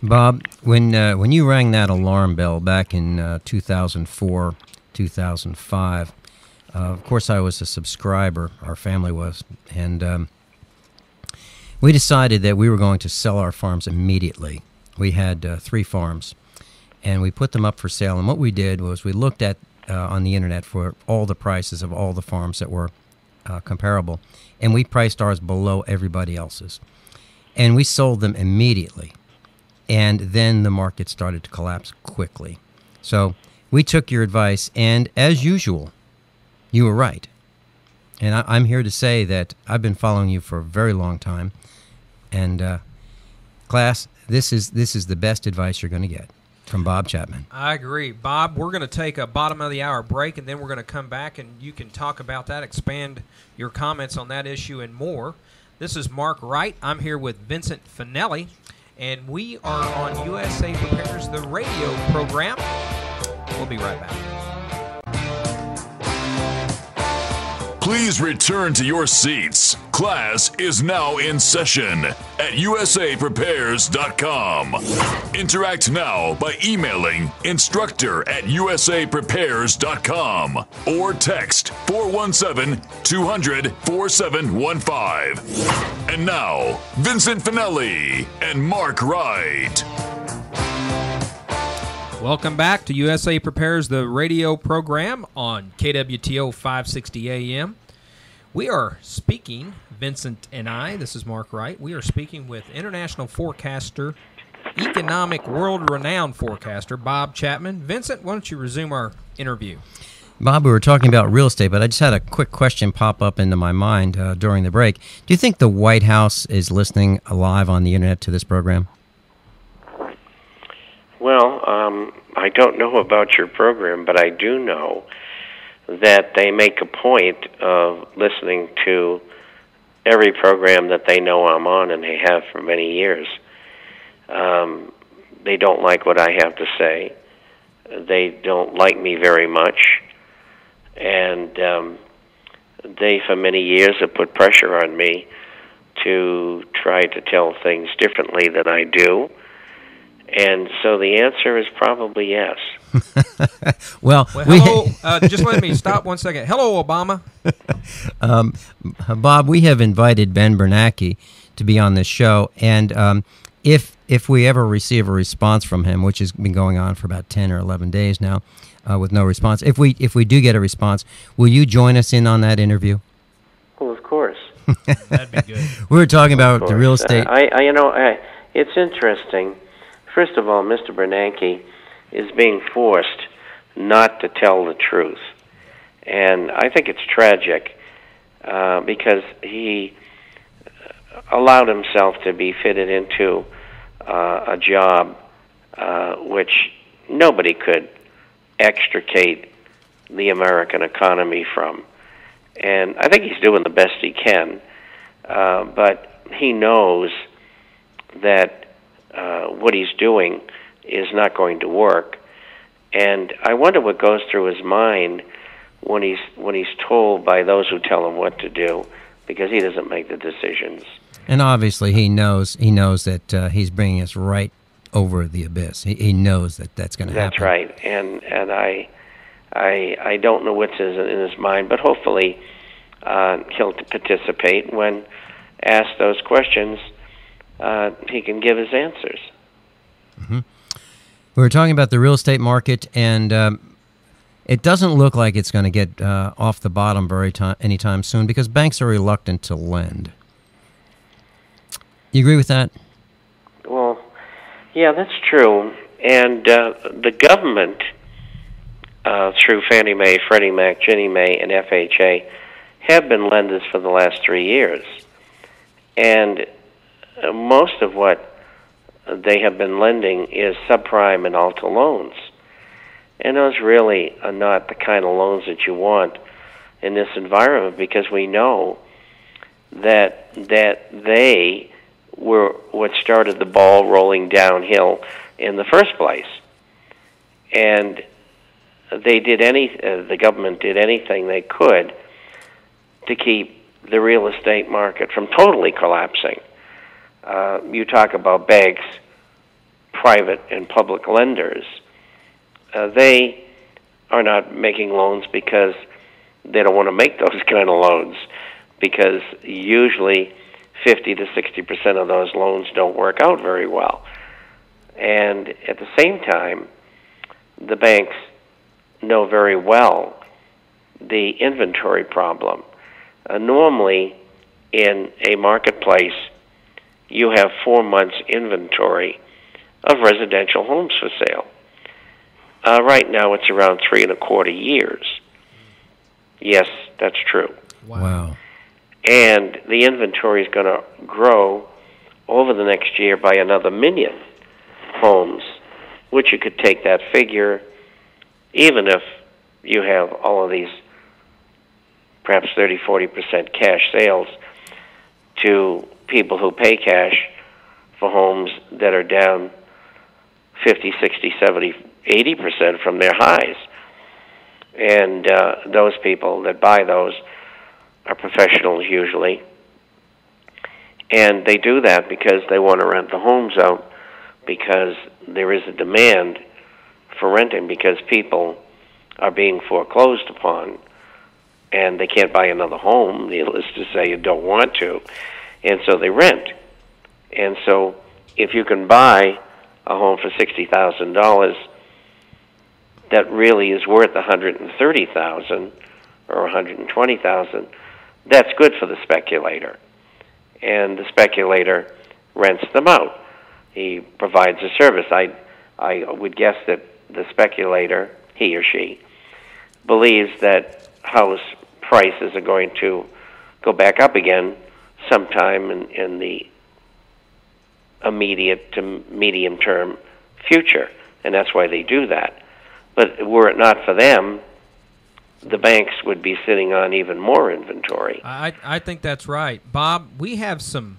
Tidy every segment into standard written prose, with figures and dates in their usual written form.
Bob, when you rang that alarm bell back in 2004, 2005, of course I was a subscriber, our family was, and we decided that we were going to sell our farms immediately. We had 3 farms, and we put them up for sale, and what we did was we looked at on the internet for all the prices of all the farms that were comparable, and we priced ours below everybody else's. And we sold them immediately. And then the market started to collapse quickly. So we took your advice, and as usual, you were right. And I'm here to say that I've been following you for a very long time. And class, this is the best advice you're going to get from Bob Chapman. I agree. Bob, we're going to take a bottom of the hour break, and then we're going to come back, and you can talk about that, expand your comments on that issue and more. This is Mark Wright. I'm here with Vincent Finelli, and we are on USA Prepares, the radio program. We'll be right back. Please return to your seats. Class is now in session at usaprepares.com. Interact now by emailing instructor@usaprepares.com or text 417-200-4715. And now, Vincent Finelli and Mark Wright. Welcome back to USA Prepares, the radio program on KWTO 560 AM. We are speaking, Vincent and I, this is Mark Wright, we are speaking with international forecaster, economic world-renowned forecaster, Bob Chapman. Vincent, why don't you resume our interview? Bob, we were talking about real estate, but I just had a quick question pop up into my mind during the break. Do you think the White House is listening live on the internet to this program? Well, I don't know about your program, but I do know that they make a point of listening to every program that they know I'm on, and they have for many years. They don't like what I have to say. They don't like me very much. And they, for many years, have put pressure on me to try to tell things differently than I do. And so the answer is probably yes. Well, hello. Just let me stop 1 second. Hello, Obama. Bob, we have invited Ben Bernanke to be on this show, and if we ever receive a response from him, which has been going on for about 10 or 11 days now, with no response, if we do get a response, will you join us in on that interview? Well, of course. That'd be good. We were talking about the real estate. It's interesting. First of all, Mr. Bernanke is being forced not to tell the truth. And I think it's tragic because he allowed himself to be fitted into a job which nobody could extricate the American economy from. And I think he's doing the best he can, but he knows that what he's doing is not going to work, and I wonder what goes through his mind when he's told by those who tell him what to do, because he doesn't make the decisions. And obviously, he knows that he's bringing us right over the abyss. He knows that that's going to happen. That's right, and I don't know what's in his mind, but hopefully he'll participate when asked those questions. He can give his answers. Mm-hmm. We were talking about the real estate market, and it doesn't look like it's going to get off the bottom anytime soon because banks are reluctant to lend. You agree with that? Well, yeah, that's true. And the government, through Fannie Mae, Freddie Mac, Ginnie Mae, and FHA, have been lenders for the last 3 years. And most of what they have been lending is subprime and alta loans. And those really are not the kind of loans that you want in this environment, because we know that they were what started the ball rolling downhill in the first place. And the government did anything they could to keep the real estate market from totally collapsing. You talk about banks private and public lenders, they are not making loans because they don't want to make those kind of loans, because usually 50 to 60% of those loans don't work out very well. And at the same time, the banks know very well the inventory problem. Normally, in a marketplace, you have 4 months inventory of residential homes for sale. Right now, it's around 3.25 years. Yes, that's true. Wow. And the inventory is going to grow over the next year by another 1 million homes, which you could take that figure, even if you have all of these perhaps 30-40% cash sales to people who pay cash for homes that are down 50, 60, 70, 80% from their highs. And those people that buy those are professionals usually. And they do that because they want to rent the homes out, because there is a demand for renting, because people are being foreclosed upon and they can't buy another home, needless to say, you don't want to, and so they rent. And so if you can buy a home for $60,000 that really is worth $130,000 or $120,000, that's good for the speculator. And the speculator rents them out. He provides a service. I would guess that the speculator, he or she, believes that house prices are going to go back up again sometime in the immediate to medium term future, and that's why they do that. But were it not for them, the banks would be sitting on even more inventory. I think that's right. Bob, we have some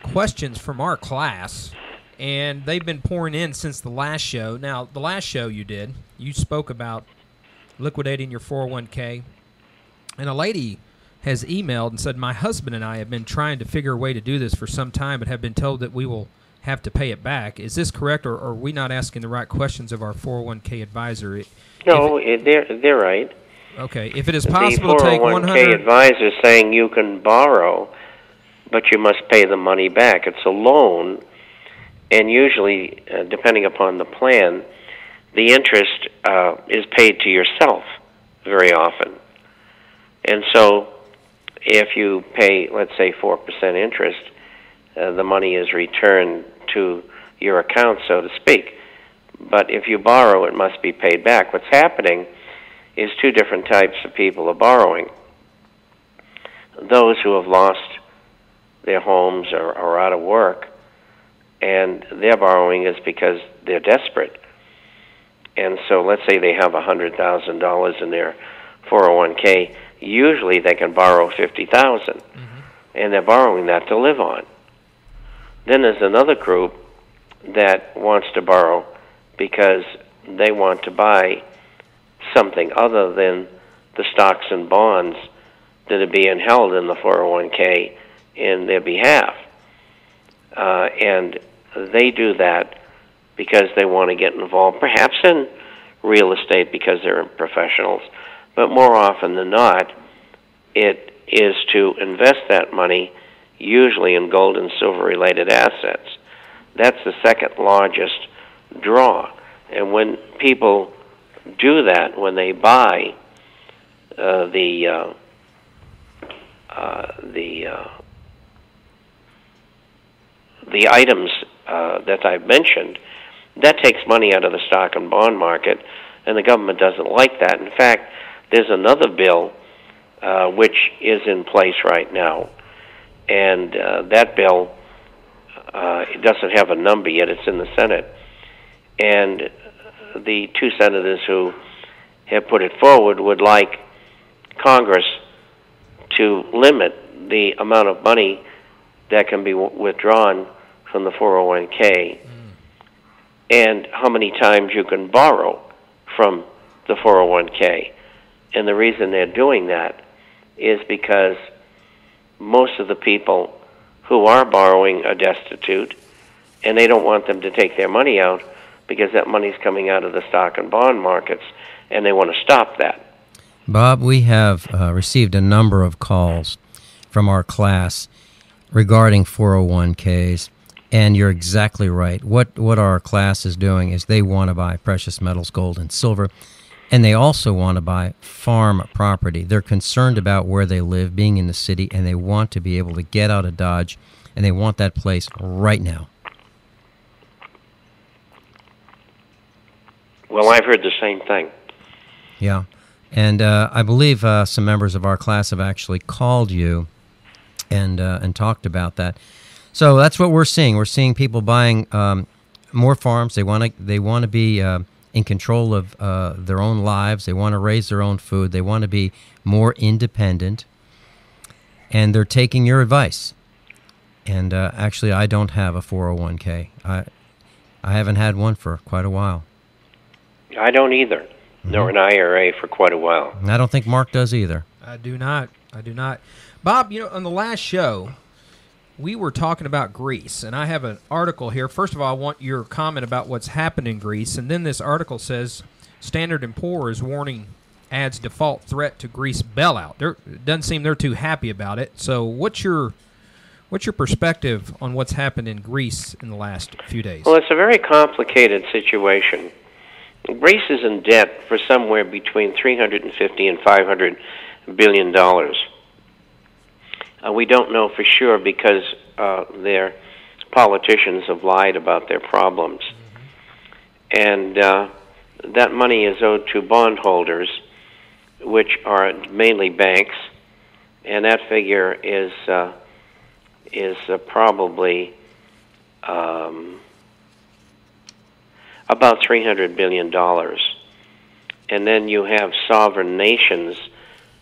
questions from our class, and they've been pouring in since the last show. Now, the last show you spoke about liquidating your 401k, and a lady has emailed and said, my husband and I have been trying to figure a way to do this for some time, but have been told that we will have to pay it back. Is this correct, or are we not asking the right questions of our 401k advisor? No, they're right. Okay. If it is possible to take 100... The 401k 100... advisor is saying you can borrow, but you must pay the money back. It's a loan, and usually, depending upon the plan, the interest is paid to yourself very often. And so if you pay, let's say, 4% interest, the money is returned to your account, so to speak. But if you borrow, it must be paid back. What's happening is two different types of people are borrowing. Those who have lost their homes or are out of work, and their borrowing is because they're desperate. And so let's say they have $100,000 in their 401k. Usually they can borrow $50,000, and they're borrowing that to live on. Then there's another group that wants to borrow because they want to buy something other than the stocks and bonds that are being held in the 401k in their behalf. And they do that because they want to get involved, perhaps in real estate because they're professionals, but more often than not, it is to invest that money usually in gold and silver related assets. That's the second largest draw. And when people do that, when they buy the items that I've mentioned, that takes money out of the stock and bond market, and the government doesn't like that. In fact, there's another bill which is in place right now, and that bill it doesn't have a number yet. It's in the Senate, and the two senators who have put it forward would like Congress to limit the amount of money that can be withdrawn from the 401k and how many times you can borrow from the 401k. And the reason they're doing that is because most of the people who are borrowing are destitute, and they don't want them to take their money out because that money's coming out of the stock and bond markets, and they want to stop that. Bob, we have received a number of calls from our class regarding 401ks, and you're exactly right. What our class is doing is they want to buy precious metals, gold and silver, and they also want to buy farm property. They're concerned about where they live, being in the city, and they want to be able to get out of Dodge, and they want that place right now. Well, I've heard the same thing. Yeah. And I believe some members of our class have actually called you and talked about that. So that's what we're seeing. We're seeing people buying more farms. They want to be in control of their own lives. They want to raise their own food. They want to be more independent. And they're taking your advice. And actually, I don't have a 401k. I haven't had one for quite a while. I don't either. Nor an IRA for quite a while. And I don't think Mark does either. I do not. Bob, on the last show, we were talking about Greece, and I have an article here. First of all, I want your comment about what's happened in Greece, and then this article says Standard & Poor's warning adds default threat to Greece bailout. It doesn't seem they're too happy about it. So what's your perspective on what's happened in Greece in the last few days? Well, it's a very complicated situation. Greece is in debt for somewhere between $350 and $500 billion. We don't know for sure because their politicians have lied about their problems. And that money is owed to bondholders, which are mainly banks, and that figure is probably about $300 billion. And then you have sovereign nations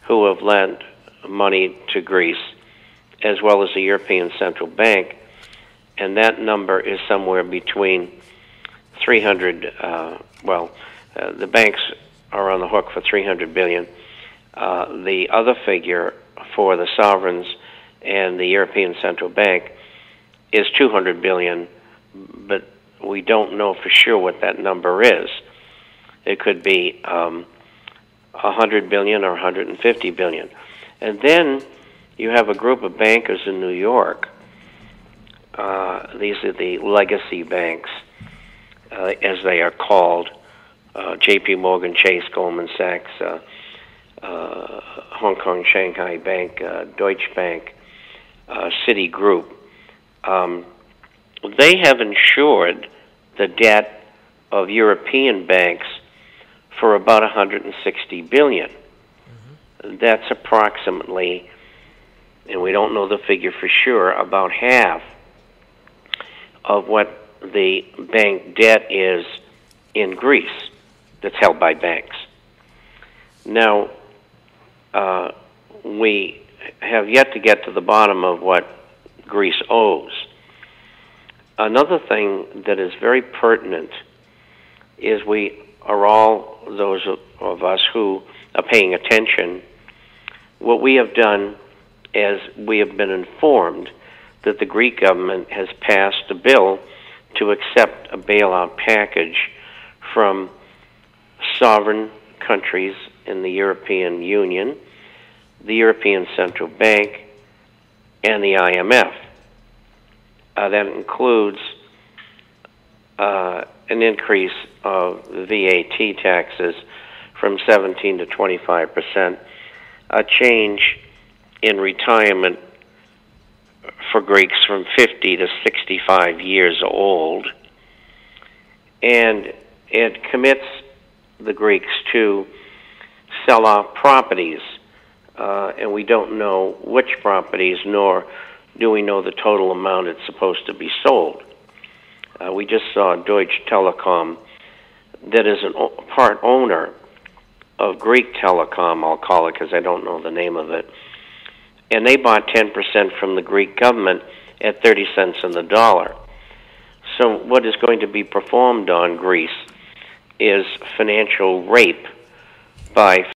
who have lent money to Greece, as well as the European Central Bank, and that number is somewhere between 300, the banks are on the hook for $300 billion. The other figure for the sovereigns and the European Central Bank is $200 billion, but we don't know for sure what that number is. It could be $100 billion or $150 billion. And then you have a group of bankers in New York. These are the legacy banks, as they are called. J.P. Morgan Chase, Goldman Sachs, Hong Kong Shanghai Bank, Deutsche Bank, Citigroup. They have insured the debt of European banks for about $160 billion. That's approximately, and we don't know the figure for sure, about half of what the bank debt is in Greece that's held by banks. Now, we have yet to get to the bottom of what Greece owes. Another thing that is very pertinent is we are all, those of us who are paying attention, what we have done is we have been informed that the Greek government has passed a bill to accept a bailout package from sovereign countries in the European Union, the European Central Bank, and the IMF. That includes an increase of VAT taxes from 17 to 25%, a change in retirement for Greeks from 50 to 65 years old, and it commits the Greeks to sell off properties, and we don't know which properties, nor do we know the total amount it's supposed to be sold. We just saw Deutsche Telekom, that is a part owner of Greek Telecom, I'll call it because I don't know the name of it, and they bought 10% from the Greek government at 30 cents on the dollar. So what is going to be performed on Greece is financial rape by